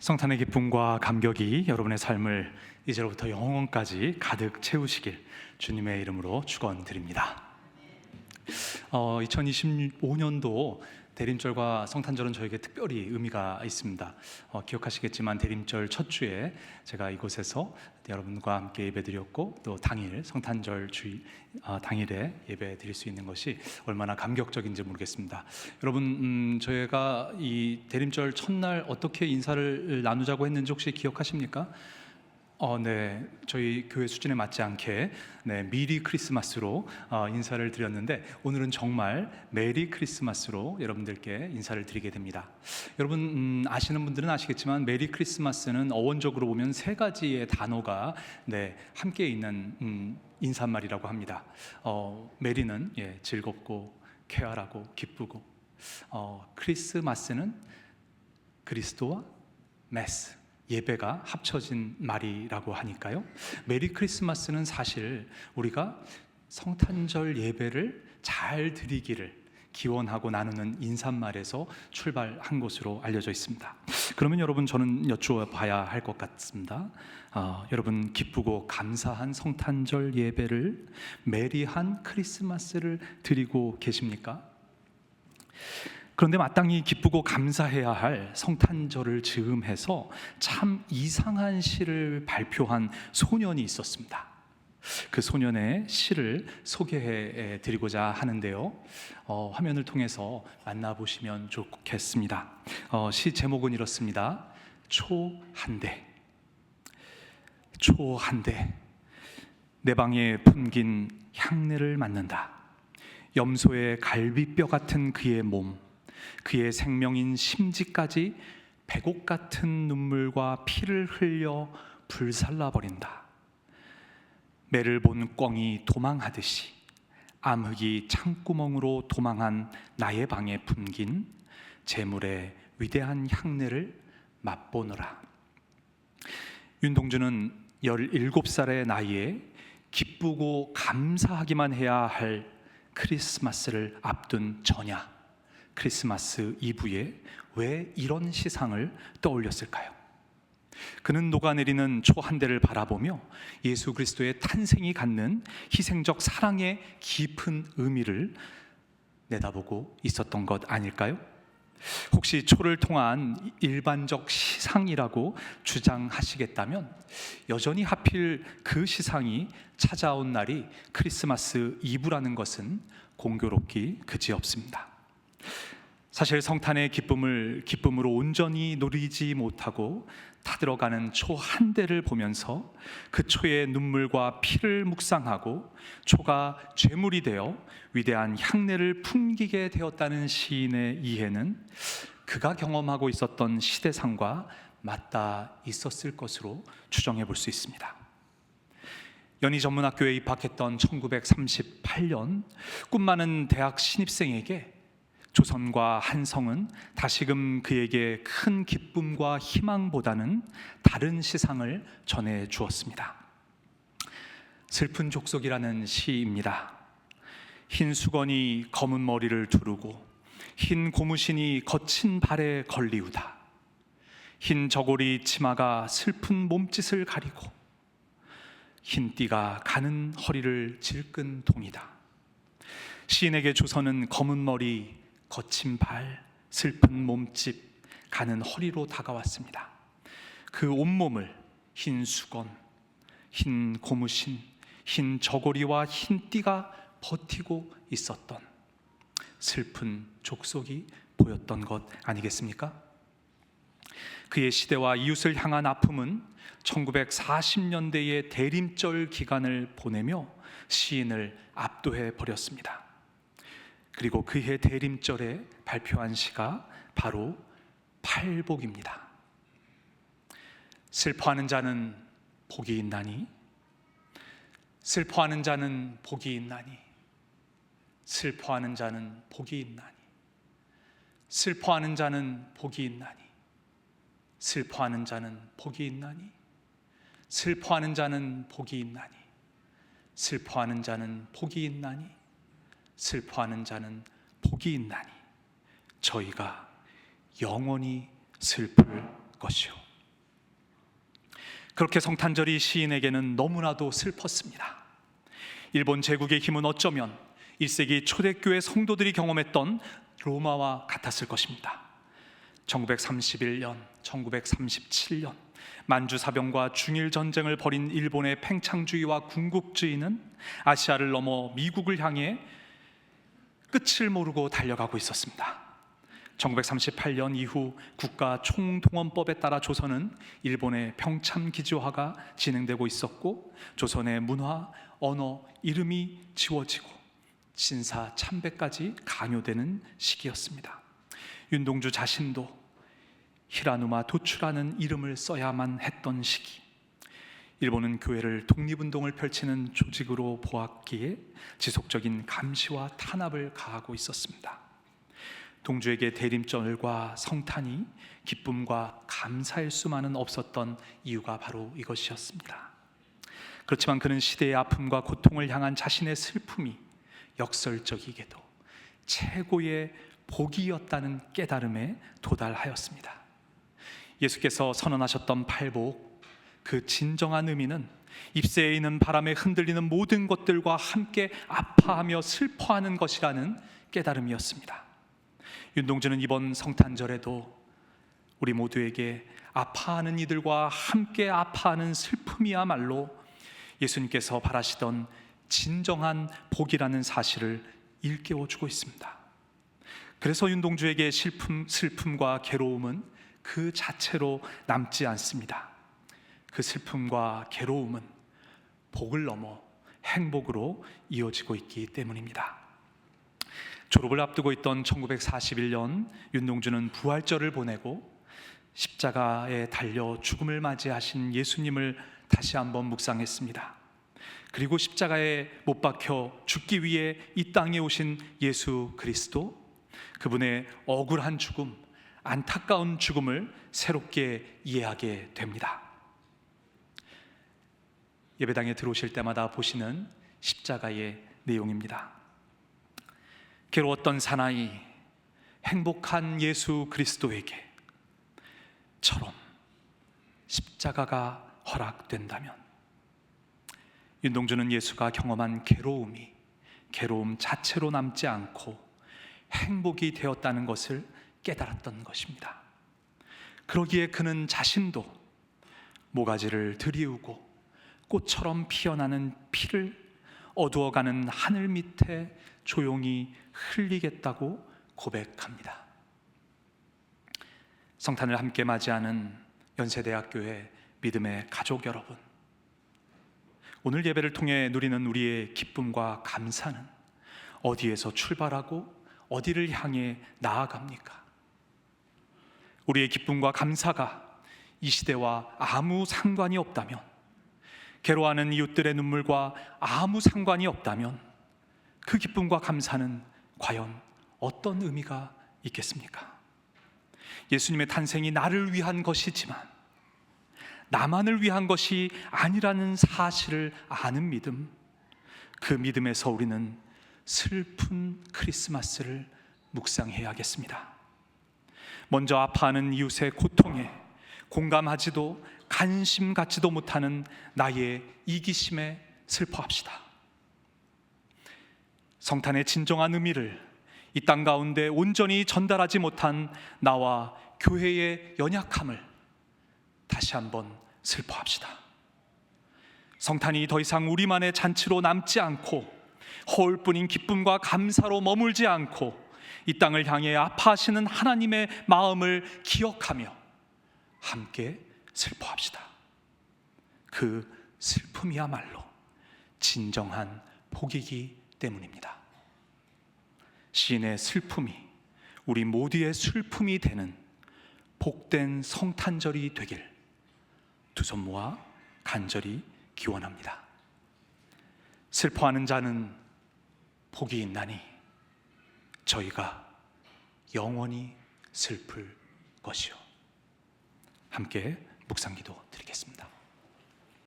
성탄의 기쁨과 감격이 여러분의 삶을 이제로부터 영원까지 가득 채우시길 주님의 이름으로 축원드립니다. 2025년도 대림절과 성탄절은 저에게 특별히 의미가 있습니다. 기억하시겠지만 대림절 첫 주에 제가 이곳에서 여러분과 함께 예배드렸고, 또 당일 성탄절 당일에 예배 드릴 수 있는 것이 얼마나 감격적인지 모르겠습니다. 여러분, 저희가 이 대림절 첫날 어떻게 인사를 나누자고 했는지 혹시 기억하십니까? 네, 저희 교회 수준에 맞지 않게 미리 크리스마스로 인사를 드렸는데, 오늘은 정말 메리 크리스마스로 여러분들께 인사를 드리게 됩니다. 여러분, 아시는 분들은 아시겠지만 메리 크리스마스는 어원적으로 보면 세 가지의 단어가 함께 있는 인사말이라고 합니다. 메리는 즐겁고 쾌활하고 기쁘고, 크리스마스는 그리스도와 메스, 예배가 합쳐진 말이라고 하니까요. 메리 크리스마스는 사실 우리가 성탄절 예배를 잘 드리기를 기원하고 나누는 인사말에서 출발한 것으로 알려져 있습니다. 그러면 여러분, 저는 여쭈어봐야 할 것 같습니다. 여러분, 기쁘고 감사한 성탄절 예배를, 메리한 크리스마스를 드리고 계십니까? 그런데 마땅히 기쁘고 감사해야 할 성탄절을 즈음해서 참 이상한 시를 발표한 소년이 있었습니다. 그 소년의 시를 소개해 드리고자 하는데요, 화면을 통해서 만나보시면 좋겠습니다. 시 제목은 이렇습니다. 초 한 대. 초 한 대. 내 방에 풍긴 향내를 맡는다. 염소의 갈비뼈 같은 그의 몸, 그의 생명인 심지까지 백옥 같은 눈물과 피를 흘려 불살라버린다. 매를 본 꿩이 도망하듯이 암흑이 창구멍으로 도망한 나의 방에 풍긴 재물의 위대한 향내를 맛보느라. 윤동주는 17살의 나이에 기쁘고 감사하기만 해야 할 크리스마스를 앞둔 저냐, 크리스마스 이브에 왜 이런 시상을 떠올렸을까요? 그는 녹아내리는 초 한 대를 바라보며 예수 그리스도의 탄생이 갖는 희생적 사랑의 깊은 의미를 내다보고 있었던 것 아닐까요? 혹시 초를 통한 일반적 시상이라고 주장하시겠다면, 여전히 하필 그 시상이 찾아온 날이 크리스마스 이브라는 것은 공교롭기 그지없습니다. 사실 성탄의 기쁨을 기쁨으로 온전히 누리지 못하고 타들어가는 초 한 대를 보면서 그 초의 눈물과 피를 묵상하고 초가 죄물이 되어 위대한 향내를 풍기게 되었다는 시인의 이해는 그가 경험하고 있었던 시대상과 맞닿아 있었을 것으로 추정해 볼 수 있습니다. 연희전문학교에 입학했던 1938년, 꿈 많은 대학 신입생에게 조선과 한성은 다시금 그에게 큰 기쁨과 희망보다는 다른 시상을 전해 주었습니다. 슬픈 족속이라는 시입니다. 흰 수건이 검은 머리를 두르고 흰 고무신이 거친 발에 걸리우다. 흰 저고리 치마가 슬픈 몸짓을 가리고 흰 띠가 가는 허리를 질끈 동이다. 시인에게 조선은 검은 머리, 거친 발, 슬픈 몸집, 가는 허리로 다가왔습니다. 그 온몸을 흰 수건, 흰 고무신, 흰 저고리와 흰 띠가 버티고 있었던 슬픈 족속이 보였던 것 아니겠습니까? 그의 시대와 이웃을 향한 아픔은 1940년대의 대림절 기간을 보내며 시인을 압도해 버렸습니다. 그리고 그해 대림절에 발표한 시가 바로 팔복입니다. 슬퍼하는 자는 복이 있나니, 슬퍼하는 자는 복이 있나니, 슬퍼하는 자는 복이 있나니, 슬퍼하는 자는 복이 있나니, 슬퍼하는 자는 복이 있나니, 슬퍼하는 자는 복이 있나니, 슬퍼하는 자는 복이 있나니, 슬퍼하는 자는 복이 있나니, 저희가 영원히 슬플 것이요. 그렇게 성탄절이 시인에게는 너무나도 슬펐습니다. 일본 제국의 힘은 어쩌면 1세기 초대교회 성도들이 경험했던 로마와 같았을 것입니다. 1931년, 1937년 만주사병과 중일전쟁을 벌인 일본의 팽창주의와 군국주의는 아시아를 넘어 미국을 향해 끝을 모르고 달려가고 있었습니다. 1938년 이후 국가 총동원법에 따라 조선은 일본의 평참기지화가 진행되고 있었고, 조선의 문화, 언어, 이름이 지워지고 신사 참배까지 강요되는 시기였습니다. 윤동주 자신도 히라누마 도추라는 이름을 써야만 했던 시기, 일본은 교회를 독립운동을 펼치는 조직으로 보았기에 지속적인 감시와 탄압을 가하고 있었습니다. 동주에게 대림절과 성탄이 기쁨과 감사일 수만은 없었던 이유가 바로 이것이었습니다. 그렇지만 그는 시대의 아픔과 고통을 향한 자신의 슬픔이 역설적이게도 최고의 복이었다는 깨달음에 도달하였습니다. 예수께서 선언하셨던 팔복, 그 진정한 의미는 잎새에 있는 바람에 흔들리는 모든 것들과 함께 아파하며 슬퍼하는 것이라는 깨달음이었습니다. 윤동주는 이번 성탄절에도 우리 모두에게 아파하는 이들과 함께 아파하는 슬픔이야말로 예수님께서 바라시던 진정한 복이라는 사실을 일깨워주고 있습니다. 그래서 윤동주에게 슬픔과 괴로움은 그 자체로 남지 않습니다. 그 슬픔과 괴로움은 복을 넘어 행복으로 이어지고 있기 때문입니다. 졸업을 앞두고 있던 1941년, 윤동주는 부활절을 보내고 십자가에 달려 죽음을 맞이하신 예수님을 다시 한번 묵상했습니다. 그리고 십자가에 못 박혀 죽기 위해 이 땅에 오신 예수 그리스도, 그분의 억울한 죽음, 안타까운 죽음을 새롭게 이해하게 됩니다. 예배당에 들어오실 때마다 보시는 십자가의 내용입니다. 괴로웠던 사나이, 행복한 예수 그리스도에게 처럼 십자가가 허락된다면, 윤동주는 예수가 경험한 괴로움이 괴로움 자체로 남지 않고 행복이 되었다는 것을 깨달았던 것입니다. 그러기에 그는 자신도 모가지를 들이우고 꽃처럼 피어나는 피를 어두워가는 하늘 밑에 조용히 흘리겠다고 고백합니다. 성탄을 함께 맞이하는 연세대학교의 믿음의 가족 여러분, 오늘 예배를 통해 누리는 우리의 기쁨과 감사는 어디에서 출발하고 어디를 향해 나아갑니까? 우리의 기쁨과 감사가 이 시대와 아무 상관이 없다면, 괴로워하는 이웃들의 눈물과 아무 상관이 없다면, 그 기쁨과 감사는 과연 어떤 의미가 있겠습니까? 예수님의 탄생이 나를 위한 것이지만 나만을 위한 것이 아니라는 사실을 아는 믿음, 그 믿음에서 우리는 슬픈 크리스마스를 묵상해야겠습니다. 먼저 아파하는 이웃의 고통에 공감하지도 관심 갖지도 못하는 나의 이기심에 슬퍼합시다. 성탄의 진정한 의미를 이 땅 가운데 온전히 전달하지 못한 나와 교회의 연약함을 다시 한번 슬퍼합시다. 성탄이 더 이상 우리만의 잔치로 남지 않고 허울뿐인 기쁨과 감사로 머물지 않고 이 땅을 향해 아파하시는 하나님의 마음을 기억하며 함께 슬퍼합시다. 그 슬픔이야말로 진정한 복이기 때문입니다. 시인의 슬픔이 우리 모두의 슬픔이 되는 복된 성탄절이 되길 두 손 모아 간절히 기원합니다. 슬퍼하는 자는 복이 있나니 저희가 영원히 슬플 것이요. 함께 묵상기도 드리겠습니다.